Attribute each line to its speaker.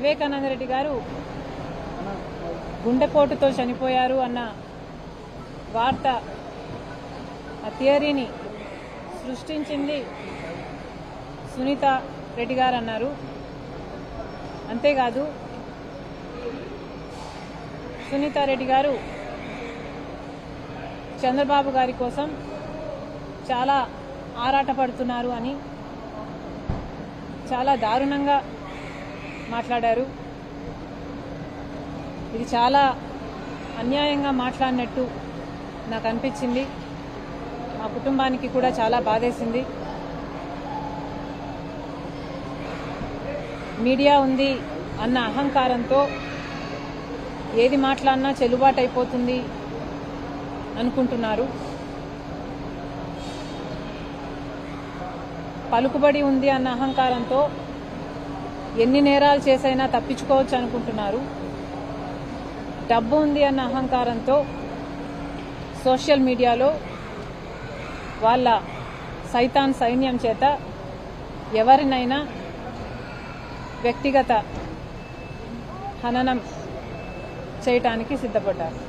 Speaker 1: వివేకానంద రెడ్డి గారు గుండెపోటుతో చనిపోయారు అన్న వార్త ఆ థియరీని సృష్టించింది సునీత రెడ్డి గారు అన్నారు. అంతేకాదు సునీత రెడ్డి గారు చంద్రబాబు గారి కోసం చాలా ఆరాటపడుతున్నారు అని చాలా దారుణంగా మాట్లాడారు. ఇది చాలా అన్యాయంగా మాట్లాడినట్టు నాకు అనిపించింది. మా కుటుంబానికి కూడా చాలా బాధేసింది. మీడియా ఉంది అన్న అహంకారంతో ఏది మాట్లాడినా చెల్లుబాటు అయిపోతుంది అనుకుంటున్నారు. పలుకుబడి ఉంది అన్న అహంకారంతో ఎన్ని నేరాలు చేసైనా తప్పించుకోవచ్చు అనుకుంటున్నారు. డబ్బు ఉంది అన్న అహంకారంతో సోషల్ మీడియాలో వాళ్ళ సైతాన్ సైన్యం చేత ఎవరినైనా వ్యక్తిగత హననం చేయటానికి సిద్ధపడ్డారు.